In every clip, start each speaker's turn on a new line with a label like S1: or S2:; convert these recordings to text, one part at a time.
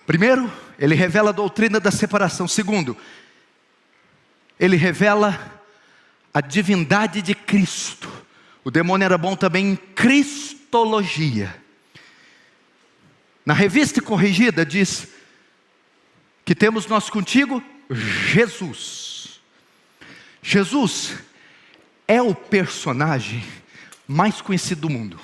S1: Primeiro, ele revela a doutrina da separação. Segundo, ele revela a divindade de Cristo. O demônio era bom também em cristologia. Na Revista Corrigida diz que temos nós contigo Jesus. Jesus é o personagem mais conhecido do mundo.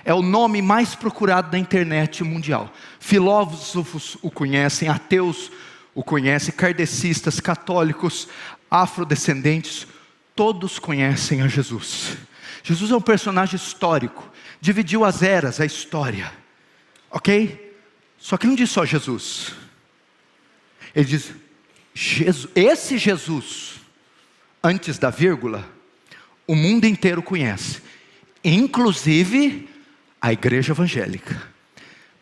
S1: É o nome mais procurado na internet mundial. Filósofos o conhecem, ateus o conhecem, kardecistas, católicos, afrodescendentes, todos conhecem a Jesus. Jesus é um personagem histórico, dividiu as eras, a história, ok? Só que não diz só Jesus. Ele diz, esse Jesus, antes da vírgula, o mundo inteiro conhece, inclusive a igreja evangélica.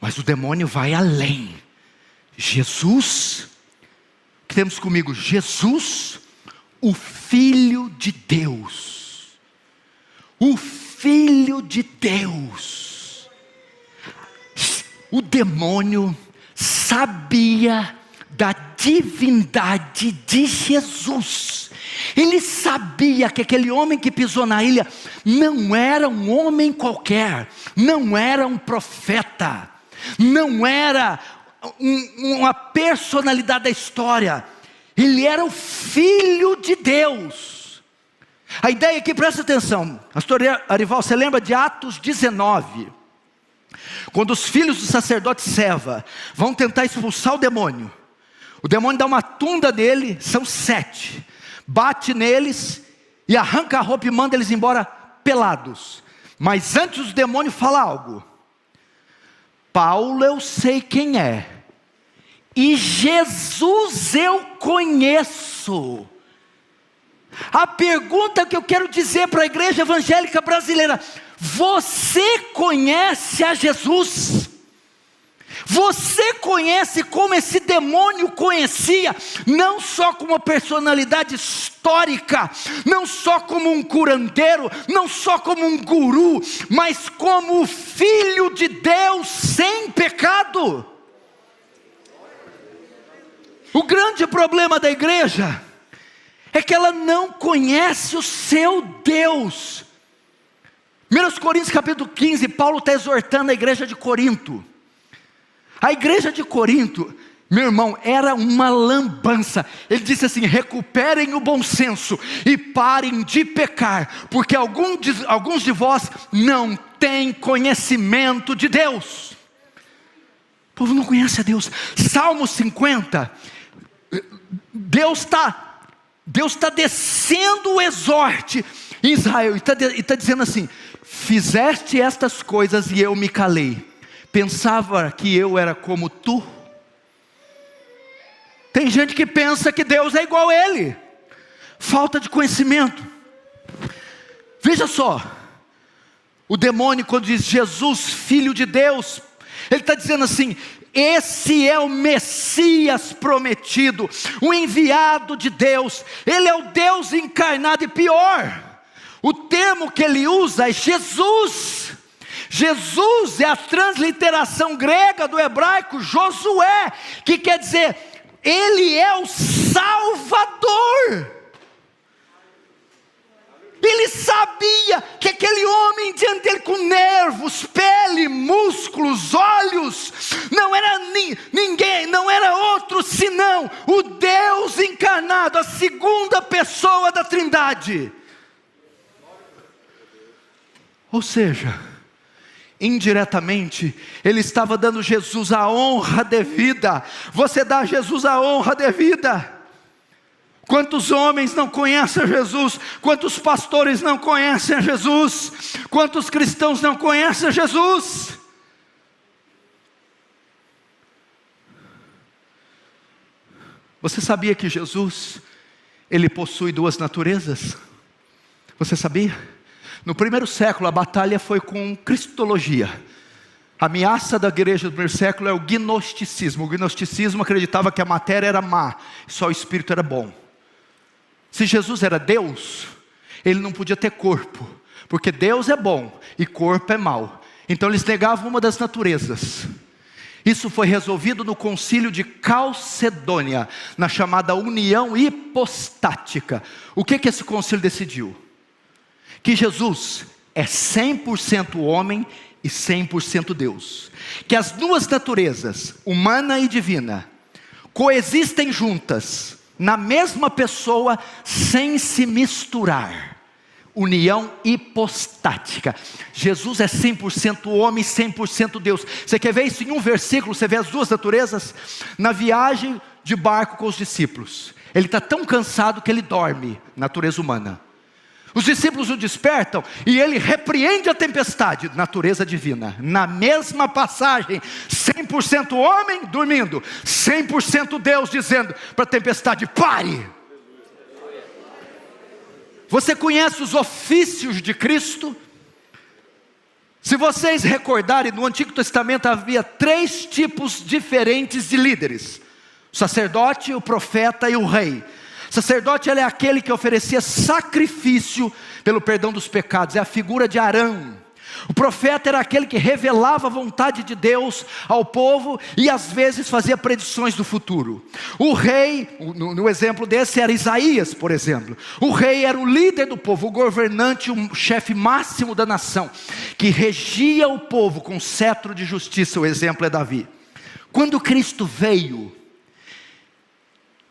S1: Mas o demônio vai além. Jesus, que temos comigo, Jesus, o Filho de Deus. O Filho de Deus. O demônio sabia da divindade de Jesus. Ele sabia que aquele homem que pisou na ilha não era um homem qualquer, não era um profeta, não era uma personalidade da história. Ele era o Filho de Deus. A ideia aqui, presta atenção, pastor Arival, você lembra de Atos 19? Quando os filhos do sacerdote Seva vão tentar expulsar o demônio dá uma tunda nele, são 7, bate neles e arranca a roupa e manda eles embora pelados. Mas antes o demônio fala algo. Paulo eu sei quem é, e Jesus eu conheço. A pergunta que eu quero dizer para a igreja evangélica brasileira: você conhece a Jesus? Você conhece como esse demônio conhecia, não só como uma personalidade histórica, não só como um curandeiro, não só como um guru, mas como o Filho de Deus sem pecado? O grande problema da igreja é que ela não conhece o seu Deus. 1 Coríntios capítulo 15, Paulo está exortando a igreja de Corinto. A igreja de Corinto, meu irmão, era uma lambança. Ele disse assim: recuperem o bom senso e parem de pecar, porque alguns de vós não têm conhecimento de Deus. O povo não conhece a Deus. Salmo 50, Deus está descendo o exorte em Israel, e está dizendo assim: fizeste estas coisas e eu me calei. Pensava que eu era como tu. Tem gente que pensa que Deus é igual a ele. Falta de conhecimento. Veja só, o demônio, quando diz Jesus, Filho de Deus, ele está dizendo assim: esse é o Messias prometido, o enviado de Deus. Ele é o Deus encarnado, e pior, o termo que ele usa é Jesus. Jesus é a transliteração grega do hebraico Josué, que quer dizer, ele é o Salvador. Ele sabia que aquele homem diante dele, com nervos, pele, músculos, olhos, não era ninguém, não era outro senão o Deus encarnado, a segunda pessoa da Trindade. Ou seja, indiretamente, ele estava dando Jesus a honra devida. Você dá a Jesus a honra devida. Quantos homens não conhecem a Jesus? Quantos pastores não conhecem a Jesus? Quantos cristãos não conhecem a Jesus? Você sabia que Jesus, ele possui 2 naturezas? Você sabia? No primeiro século, a batalha foi com cristologia. A ameaça da igreja do primeiro século é o gnosticismo. O gnosticismo acreditava que a matéria era má, só o espírito era bom. Se Jesus era Deus, ele não podia ter corpo, porque Deus é bom e corpo é mau. Então eles negavam uma das naturezas. Isso foi resolvido no concílio de Calcedônia, na chamada união hipostática. O que esse concílio decidiu? Que Jesus é 100% homem e 100% Deus. Que as duas naturezas, humana e divina, coexistem juntas, na mesma pessoa, sem se misturar. União hipostática. Jesus é 100% homem e 100% Deus. Você quer ver isso em um versículo? Você vê as duas naturezas? Na viagem de barco com os discípulos, ele está tão cansado que ele dorme, natureza humana. Os discípulos o despertam e ele repreende a tempestade, natureza divina. Na mesma passagem, 100% homem dormindo, 100% Deus dizendo para a tempestade: pare. Você conhece os ofícios de Cristo? Se vocês recordarem, no Antigo Testamento havia 3 tipos diferentes de líderes: o sacerdote, o profeta e o rei. O sacerdote, ele é aquele que oferecia sacrifício pelo perdão dos pecados, é a figura de Arão. O profeta era aquele que revelava a vontade de Deus ao povo e às vezes fazia predições do futuro. O rei, no exemplo desse, era Isaías, por exemplo. O rei era o líder do povo, o governante, o chefe máximo da nação, que regia o povo com cetro de justiça. O exemplo é Davi. Quando Cristo veio,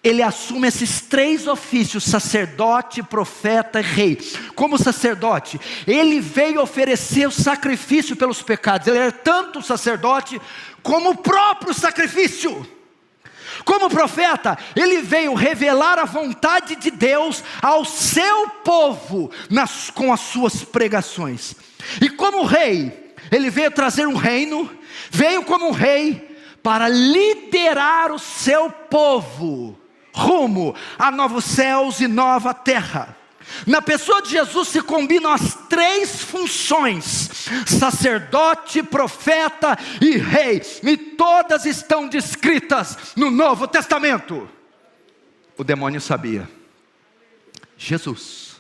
S1: ele assume esses 3 ofícios: sacerdote, profeta e rei. Como sacerdote, ele veio oferecer o sacrifício pelos pecados. Ele era tanto sacerdote como o próprio sacrifício. Como profeta, ele veio revelar a vontade de Deus ao seu povo com as suas pregações. E como rei, ele veio trazer um reino, veio como um rei para liderar o seu povo rumo a novos céus e nova terra. Na pessoa de Jesus se combinam as 3 funções: sacerdote, profeta e rei, e todas estão descritas no Novo Testamento. O demônio sabia. Jesus,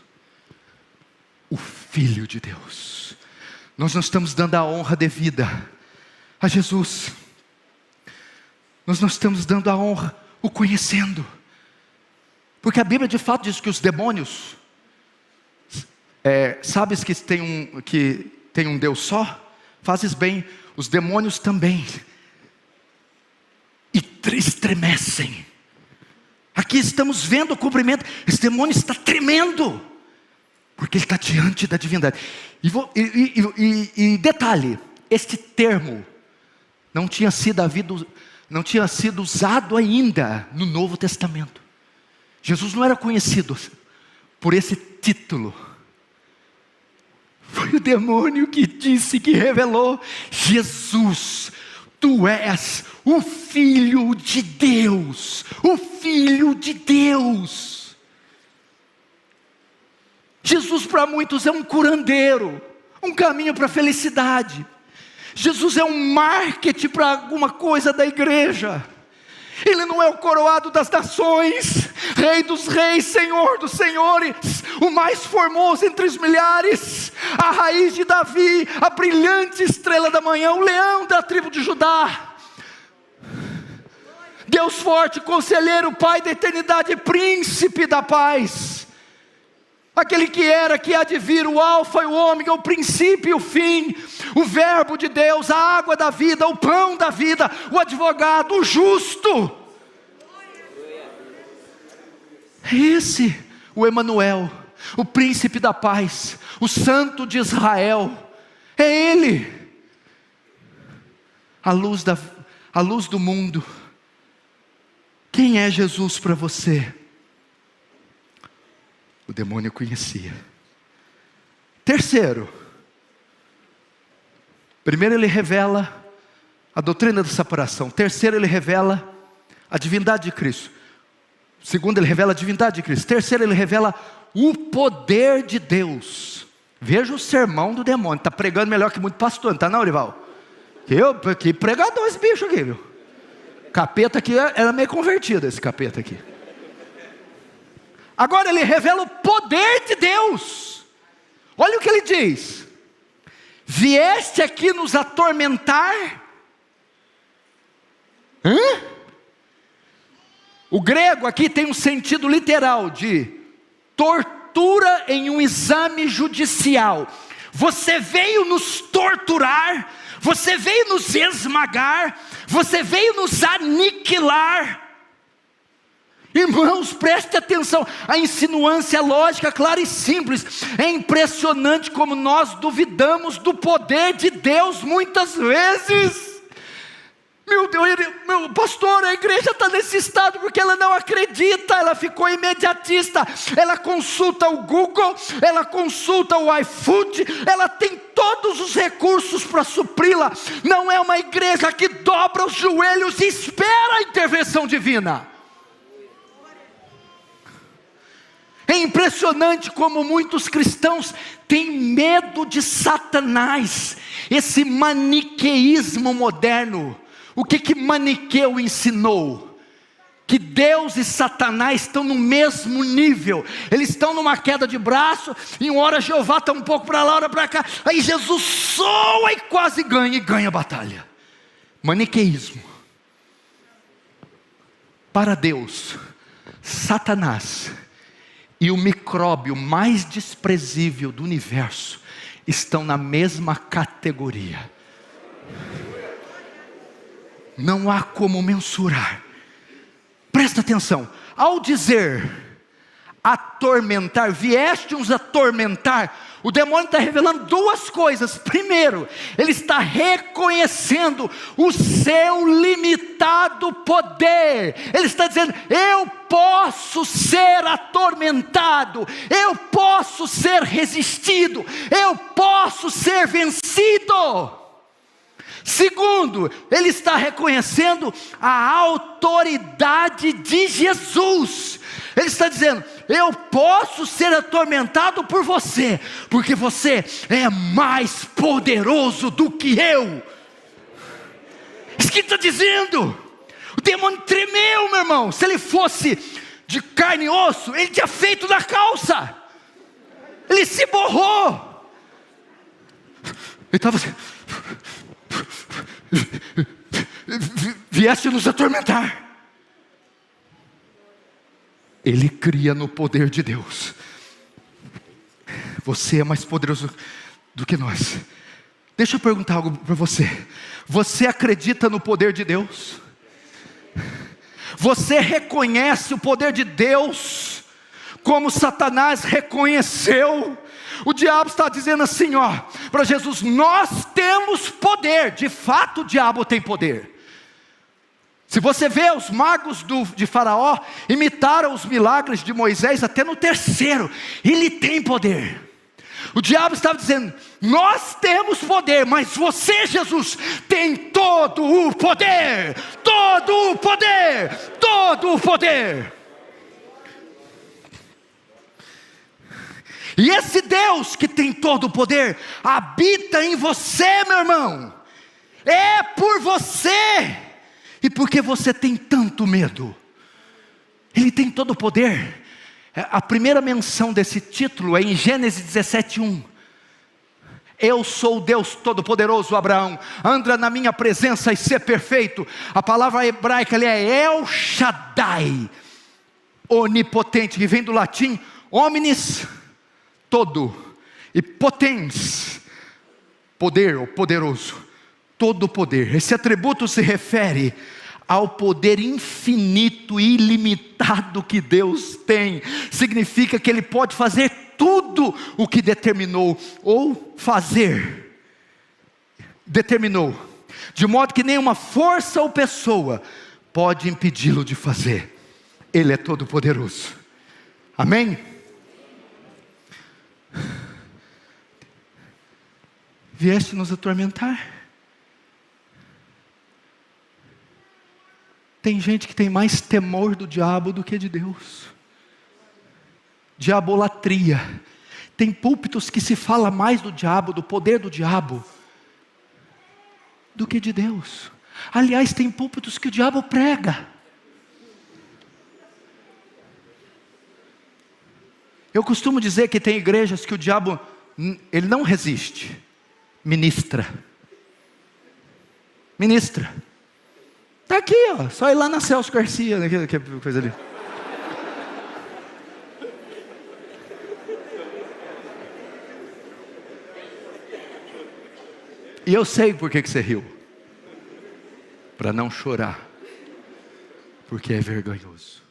S1: o Filho de Deus. Nós não estamos dando a honra devida a Jesus. Nós não estamos dando a honra, o conhecendo. Porque a Bíblia de fato diz que os demônios, sabes que tem um Deus só? Fazes bem, os demônios também estremecem. Aqui estamos vendo o cumprimento. Esse demônio está tremendo, porque ele está diante da divindade. E detalhe, este termo não tinha sido usado ainda no Novo Testamento. Jesus não era conhecido por esse título. Foi o demônio que disse, que revelou: Jesus, tu és o Filho de Deus, o Filho de Deus. Jesus para muitos é um curandeiro, um caminho para a felicidade. Jesus é um marketing para alguma coisa da igreja. Ele não é o coroado das nações, Rei dos reis, Senhor dos senhores, o mais formoso entre os milhares, a raiz de Davi, a brilhante estrela da manhã, o leão da tribo de Judá. Deus forte, conselheiro, Pai da eternidade, príncipe da paz. Aquele que era, que há de vir, o alfa e o ômega, o princípio e o fim, o verbo de Deus, a água da vida, o pão da vida, o advogado, o justo. Esse, o Emanuel, o príncipe da paz, o santo de Israel, é Ele, a luz do mundo. Quem é Jesus para você? O demônio conhecia. Terceiro, primeiro ele revela a doutrina da separação. Terceiro, ele revela a divindade de Cristo. Segundo, ele revela a divindade de Cristo. Terceiro, ele revela o poder de Deus. Veja o sermão do demônio. Está pregando melhor que muito pastor, não está não, Orival? Que pregador esse bicho aqui, viu? Capeta aqui, era meio convertido esse capeta aqui. Agora ele revela o poder de Deus. Olha o que ele diz: vieste aqui nos atormentar, O grego aqui tem um sentido literal de tortura em um exame judicial. Você veio nos torturar, você veio nos esmagar, você veio nos aniquilar. Irmãos, preste atenção, a insinuância é lógica, clara e simples. É impressionante como nós duvidamos do poder de Deus muitas vezes. Meu Deus, meu pastor, a igreja está nesse estado porque ela não acredita, ela ficou imediatista, ela consulta o Google, ela consulta o iFood, ela tem todos os recursos para supri-la. Não é uma igreja que dobra os joelhos e espera a intervenção divina. É impressionante como muitos cristãos têm medo de Satanás, esse maniqueísmo moderno. O que Maniqueu ensinou? Que Deus e Satanás estão no mesmo nível. Eles estão numa queda de braço, e uma hora Jeová está um pouco para lá, hora para cá. Aí Jesus soa e quase ganha, e ganha a batalha. Maniqueísmo. Para Deus, Satanás e o micróbio mais desprezível do universo estão na mesma categoria. Não há como mensurar. Presta atenção, ao dizer atormentar, vieste-nos atormentar, o demônio está revelando duas coisas. Primeiro, ele está reconhecendo o seu limitado poder. Ele está dizendo: eu posso ser atormentado, eu posso ser resistido, eu posso ser vencido. Segundo, ele está reconhecendo a autoridade de Jesus. Ele está dizendo: eu posso ser atormentado por você, porque você é mais poderoso do que eu. Isso que ele está dizendo. O demônio tremeu, meu irmão. Se ele fosse de carne e osso, ele tinha feito na calça. Ele se borrou. Ele estava assim: vieste nos atormentar. Ele cria no poder de Deus. Você é mais poderoso do que nós. Deixa eu perguntar algo para você. Você acredita no poder de Deus? Você reconhece o poder de Deus como Satanás reconheceu? O diabo está dizendo assim, ó, para Jesus: nós temos poder. De fato o diabo tem poder. Se você vê, os magos de Faraó imitaram os milagres de Moisés até no terceiro. Ele tem poder. O diabo estava dizendo: nós temos poder, mas você, Jesus, tem todo o poder. Todo o poder. Todo o poder. E esse Deus que tem todo o poder habita em você, meu irmão. É por você. E por que você tem tanto medo? Ele tem todo o poder. A primeira menção desse título é em Gênesis 17:1. Eu sou o Deus Todo-Poderoso, Abraão, anda na minha presença e ser perfeito. A palavra hebraica ali é El Shaddai, onipotente, que vem do latim omnis, todo, e potens, poder ou poderoso. Todo o poder. Esse atributo se refere ao poder infinito e ilimitado que Deus tem. Significa que Ele pode fazer tudo o que determinou, ou determinou, de modo que nenhuma força ou pessoa pode impedi-lo de fazer. Ele é todo poderoso. Amém? Vieste nos atormentar? Tem gente que tem mais temor do diabo do que de Deus. Diabolatria. Tem púlpitos que se fala mais do diabo, do poder do diabo, do que de Deus. Aliás, tem púlpitos que o diabo prega. Eu costumo dizer que tem igrejas que o diabo, ele não resiste, ministra. Está aqui, ó, só ir lá na Celso Garcia, né, que coisa ali. E eu sei por que você riu. Para não chorar. Porque é vergonhoso.